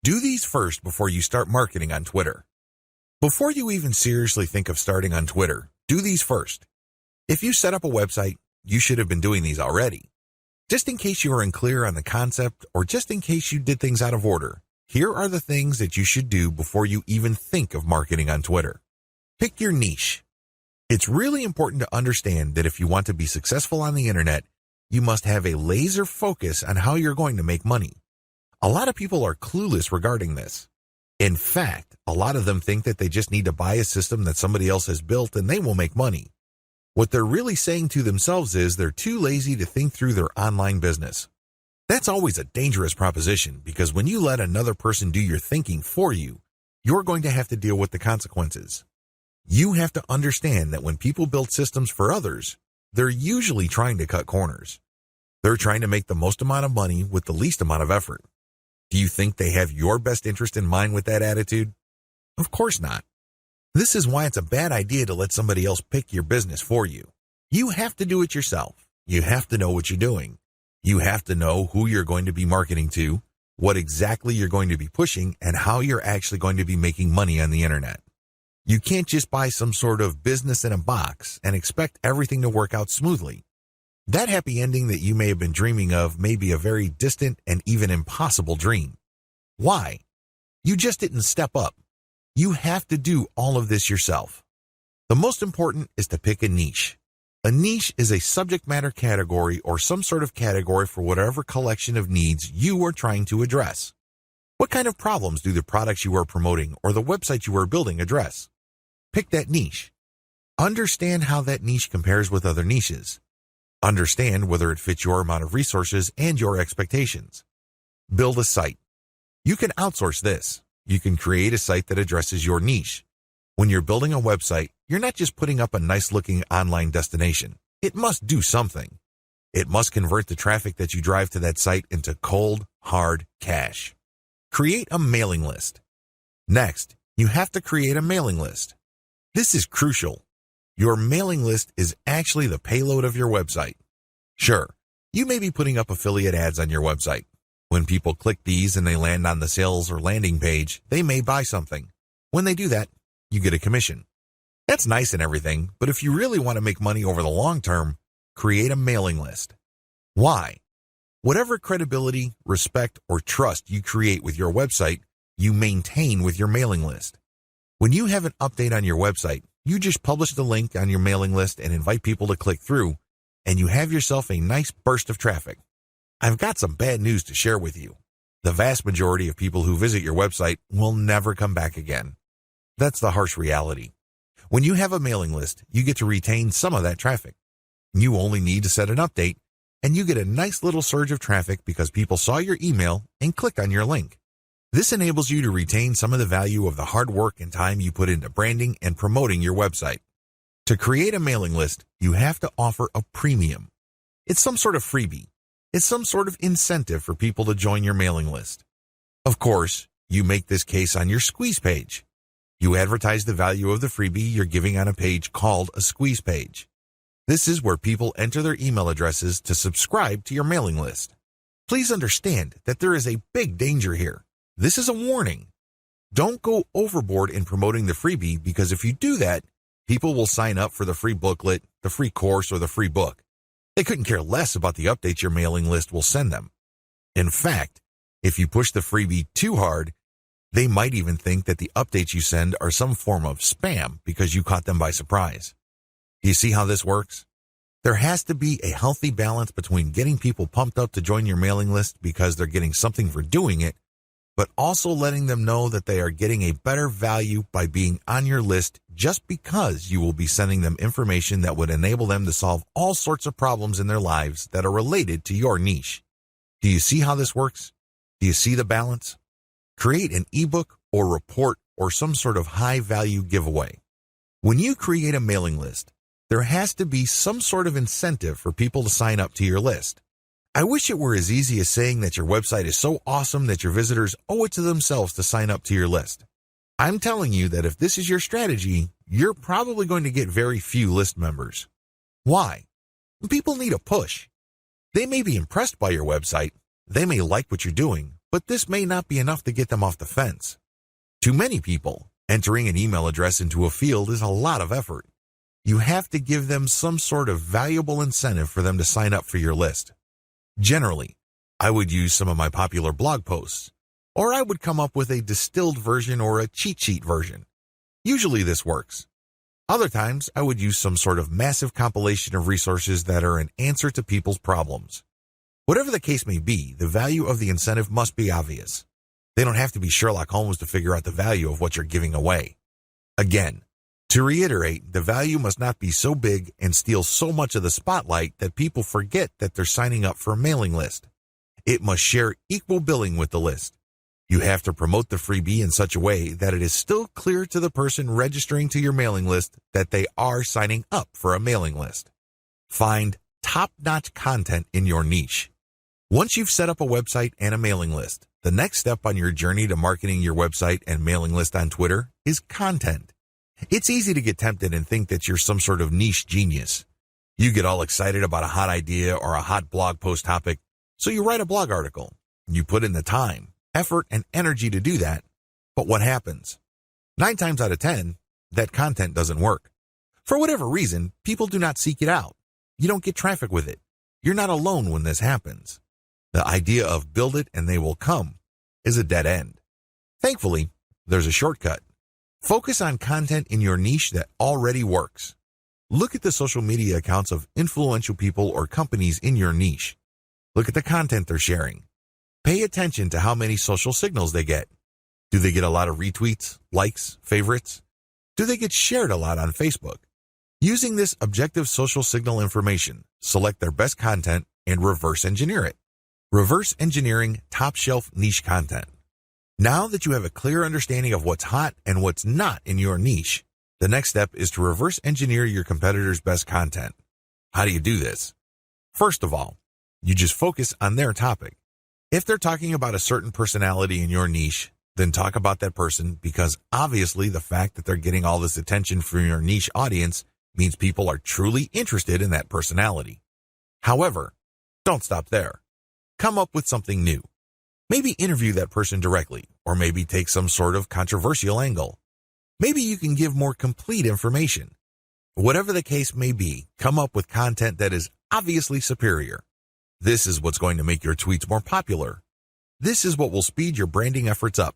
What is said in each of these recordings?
Do these first before you start marketing on Twitter. Before you even seriously think of starting on Twitter, do these first. If you set up a website, you should have been doing these already. Just in case you are unclear on the concept or just in case you did things out of order, here are the things that you should do before you even think of marketing on Twitter. Pick your niche. It's really important to understand that if you want to be successful on the internet, you must have a laser focus on how you're going to make money. A lot of people are clueless regarding this. In fact, a lot of them think that they just need to buy a system that somebody else has built and they will make money. What they're really saying to themselves is they're too lazy to think through their online business. That's always a dangerous proposition because when you let another person do your thinking for you, you're going to have to deal with the consequences. You have to understand that when people build systems for others, they're usually trying to cut corners. They're trying to make the most amount of money with the least amount of effort. Do you think they have your best interest in mind with that attitude? Of course not. This is why it's a bad idea to let somebody else pick your business for you. You have to do it yourself. You have to know what you're doing. You have to know who you're going to be marketing to, what exactly you're going to be pushing, and how you're actually going to be making money on the internet. You can't just buy some sort of business in a box and expect everything to work out smoothly. That happy ending that you may have been dreaming of may be a very distant and even impossible dream. Why? You just didn't step up. You have to do all of this yourself. The most important is to pick a niche. A niche is a subject matter category or some sort of category for whatever collection of needs you are trying to address. What kind of problems do the products you are promoting or the website you are building address? Pick that niche. Understand how that niche compares with other niches. Understand whether it fits your amount of resources and your expectations. Build a site. You can outsource this. You can create a site that addresses your niche. When you're building a website, you're not just putting up a nice-looking online destination. It must do something. It must convert the traffic that you drive to that site into cold, hard cash. Create a mailing list. Next, you have to create a mailing list. This is crucial. Your mailing list is actually the payload of your website. Sure, you may be putting up affiliate ads on your website. When people click these and they land on the sales or landing page, they may buy something. When they do that, you get a commission. That's nice and everything, but if you really want to make money over the long term, create a mailing list. Why? Whatever credibility, respect, or trust you create with your website, you maintain with your mailing list. When you have an update on your website, you just publish the link on your mailing list and invite people to click through, and you have yourself a nice burst of traffic. I've got some bad news to share with you. The vast majority of people who visit your website will never come back again. That's the harsh reality. When you have a mailing list, you get to retain some of that traffic. You only need to set an update, and you get a nice little surge of traffic because people saw your email and clicked on your link. This enables you to retain some of the value of the hard work and time you put into branding and promoting your website. To create a mailing list, you have to offer a premium. It's some sort of freebie. It's some sort of incentive for people to join your mailing list. Of course, you make this case on your squeeze page. You advertise the value of the freebie you're giving on a page called a squeeze page. This is where people enter their email addresses to subscribe to your mailing list. Please understand that there is a big danger here. This is a warning. Don't go overboard in promoting the freebie because if you do that, people will sign up for the free booklet, the free course, or the free book. They couldn't care less about the updates your mailing list will send them. In fact, if you push the freebie too hard, they might even think that the updates you send are some form of spam because you caught them by surprise. Do you see how this works? There has to be a healthy balance between getting people pumped up to join your mailing list because they're getting something for doing it, but also letting them know that they are getting a better value by being on your list just because you will be sending them information that would enable them to solve all sorts of problems in their lives that are related to your niche. Do you see how this works? Do you see the balance? Create an ebook or report or some sort of high-value giveaway. When you create a mailing list, there has to be some sort of incentive for people to sign up to your list. I wish it were as easy as saying that your website is so awesome that your visitors owe it to themselves to sign up to your list. I'm telling you that if this is your strategy, you're probably going to get very few list members. Why? People need a push. They may be impressed by your website, they may like what you're doing, but this may not be enough to get them off the fence. To many people, entering an email address into a field is a lot of effort. You have to give them some sort of valuable incentive for them to sign up for your list. Generally, I would use some of my popular blog posts, or I would come up with a distilled version or a cheat sheet version. Usually this works. Other times, I would use some sort of massive compilation of resources that are an answer to people's problems. Whatever the case may be, the value of the incentive must be obvious. They don't have to be Sherlock Holmes to figure out the value of what you're giving away. Again, to reiterate, the value must not be so big and steal so much of the spotlight that people forget that they're signing up for a mailing list. It must share equal billing with the list. You have to promote the freebie in such a way that it is still clear to the person registering to your mailing list that they are signing up for a mailing list. Find top-notch content in your niche. Once you've set up a website and a mailing list, the next step on your journey to marketing your website and mailing list on Twitter is content. It's easy to get tempted and think that you're some sort of niche genius. You get all excited about a hot idea or a hot blog post topic, so you write a blog article. You put in the time, effort, and energy to do that, but what happens? 9 times out of 10, that content doesn't work. For whatever reason, people do not seek it out. You don't get traffic with it. You're not alone when this happens. The idea of build it and they will come is a dead end. Thankfully, there's a shortcut. Focus on content in your niche that already works. Look at the social media accounts of influential people or companies in your niche. Look at the content they're sharing. Pay attention to how many social signals they get. Do they get a lot of retweets, likes, favorites? Do they get shared a lot on Facebook? Using this objective social signal information, select their best content and reverse engineer it. Reverse engineering top-shelf niche content. Now that you have a clear understanding of what's hot and what's not in your niche, the next step is to reverse engineer your competitors' best content. How do you do this? First of all, you just focus on their topic. If they're talking about a certain personality in your niche, then talk about that person because obviously the fact that they're getting all this attention from your niche audience means people are truly interested in that personality. However, don't stop there. Come up with something new. Maybe interview that person directly, or maybe take some sort of controversial angle. Maybe you can give more complete information. Whatever the case may be, come up with content that is obviously superior. This is what's going to make your tweets more popular. This is what will speed your branding efforts up.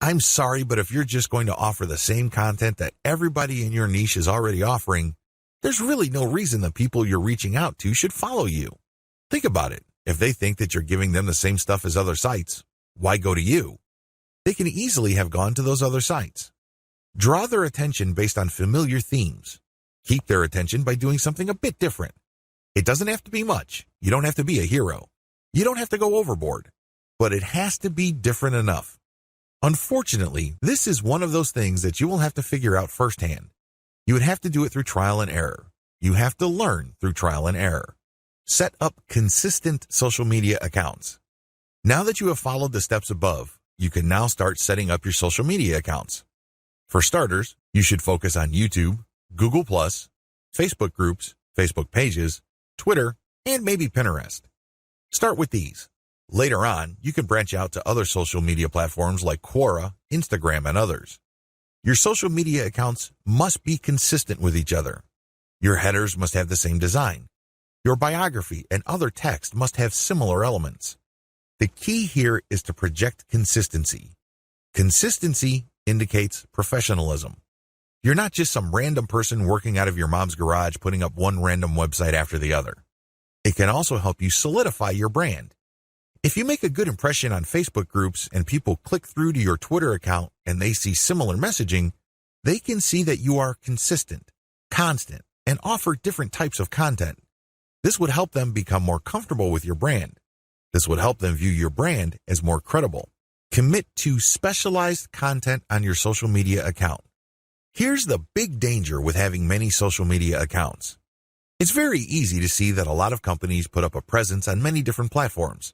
I'm sorry, but if you're just going to offer the same content that everybody in your niche is already offering, there's really no reason the people you're reaching out to should follow you. Think about it. If they think that you're giving them the same stuff as other sites, why go to you? They can easily have gone to those other sites. Draw their attention based on familiar themes. Keep their attention by doing something a bit different. It doesn't have to be much. You don't have to be a hero. You don't have to go overboard. But it has to be different enough. Unfortunately, this is one of those things that you will have to figure out firsthand. You would have to do it through trial and error. You have to learn through trial and error. Set up consistent social media accounts. Now that you have followed the steps above, you can now start setting up your social media accounts. For starters, you should focus on YouTube, Google+, Facebook groups, Facebook pages, Twitter, and maybe Pinterest. Start with these. Later on, you can branch out to other social media platforms like Quora, Instagram, and others. Your social media accounts must be consistent with each other. Your headers must have the same design. Your biography and other text must have similar elements. The key here is to project consistency. Consistency indicates professionalism. You're not just some random person working out of your mom's garage putting up one random website after the other. It can also help you solidify your brand. If you make a good impression on Facebook groups and people click through to your Twitter account and they see similar messaging, they can see that you are consistent, constant, and offer different types of content. This would help them become more comfortable with your brand. This would help them view your brand as more credible. Commit to specialized content on your social media account. Here's the big danger with having many social media accounts. It's very easy to see that a lot of companies put up a presence on many different platforms.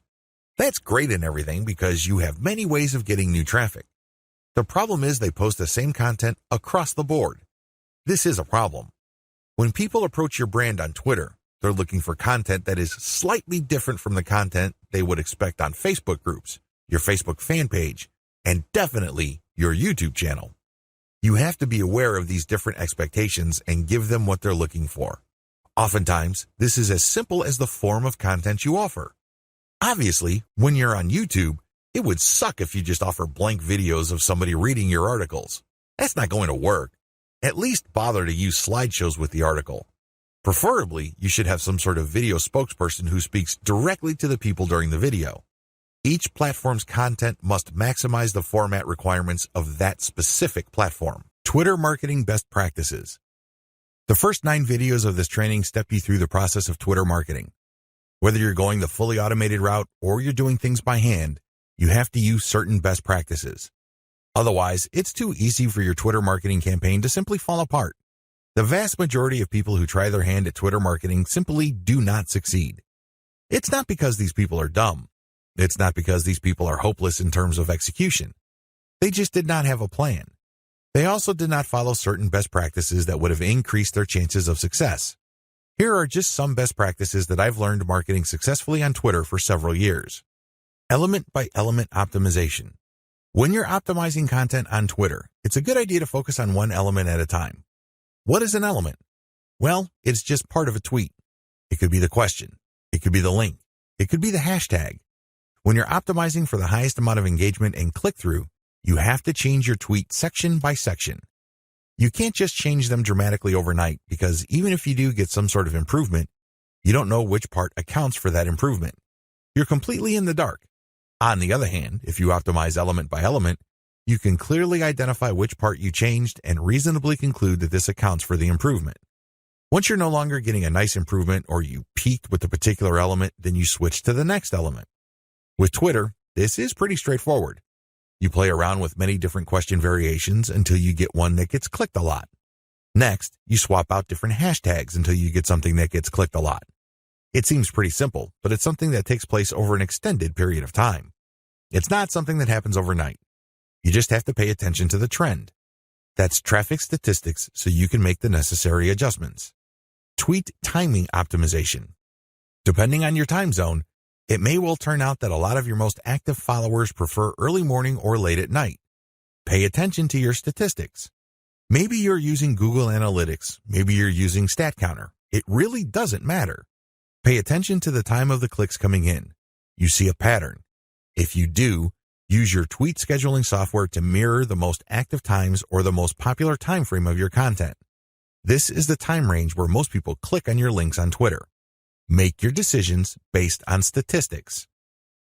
That's great and everything because you have many ways of getting new traffic. The problem is they post the same content across the board. This is a problem. When people approach your brand on Twitter, they're looking for content that is slightly different from the content they would expect on Facebook groups, your Facebook fan page, and definitely your YouTube channel. You have to be aware of these different expectations and give them what they're looking for. Oftentimes, this is as simple as the form of content you offer. Obviously, when you're on YouTube, it would suck if you just offer blank videos of somebody reading your articles. That's not going to work. At least bother to use slideshows with the article. Preferably, you should have some sort of video spokesperson who speaks directly to the people during the video. Each platform's content must maximize the format requirements of that specific platform. Twitter marketing best practices. The first 9 videos of this training step you through the process of Twitter marketing. Whether you're going the fully automated route or you're doing things by hand, you have to use certain best practices. Otherwise, it's too easy for your Twitter marketing campaign to simply fall apart. The vast majority of people who try their hand at Twitter marketing simply do not succeed. It's not because these people are dumb. It's not because these people are hopeless in terms of execution. They just did not have a plan. They also did not follow certain best practices that would have increased their chances of success. Here are just some best practices that I've learned marketing successfully on Twitter for several years. Element by element optimization. When you're optimizing content on Twitter, it's a good idea to focus on one element at a time. What is an element? Well, it's just part of a tweet. It could be the question. It could be the link. It could be the hashtag. When you're optimizing for the highest amount of engagement and click-through, you have to change your tweet section by section. You can't just change them dramatically overnight because even if you do get some sort of improvement, you don't know which part accounts for that improvement. You're completely in the dark. On the other hand, if you optimize element by element, you can clearly identify which part you changed and reasonably conclude that this accounts for the improvement. Once you're no longer getting a nice improvement or you peaked with a particular element, then you switch to the next element. With Twitter, this is pretty straightforward. You play around with many different question variations until you get one that gets clicked a lot. Next, you swap out different hashtags until you get something that gets clicked a lot. It seems pretty simple, but it's something that takes place over an extended period of time. It's not something that happens overnight. You just have to pay attention to the trend. That's traffic statistics so you can make the necessary adjustments. Tweet timing optimization. Depending on your time zone, it may well turn out that a lot of your most active followers prefer early morning or late at night. Pay attention to your statistics. Maybe you're using Google Analytics. Maybe you're using StatCounter. It really doesn't matter. Pay attention to the time of the clicks coming in. You see a pattern. If you do, use your tweet scheduling software to mirror the most active times or the most popular time frame of your content. This is the time range where most people click on your links on Twitter. Make your decisions based on statistics.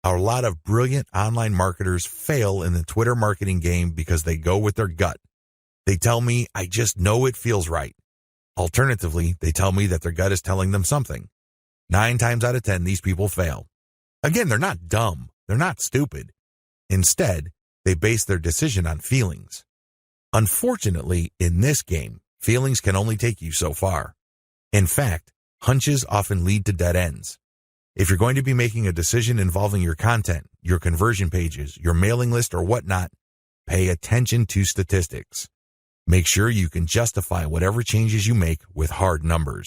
A lot of brilliant online marketers fail in the Twitter marketing game because they go with their gut. They tell me, I just know it feels right. Alternatively, they tell me that their gut is telling them something. 9 times out of 10, these people fail. Again, they're not dumb. They're not stupid. Instead, they base their decision on feelings. Unfortunately, in this game, feelings can only take you so far. In fact, hunches often lead to dead ends. If you're going to be making a decision involving your content, your conversion pages, your mailing list, or whatnot, pay attention to statistics. Make sure you can justify whatever changes you make with hard numbers.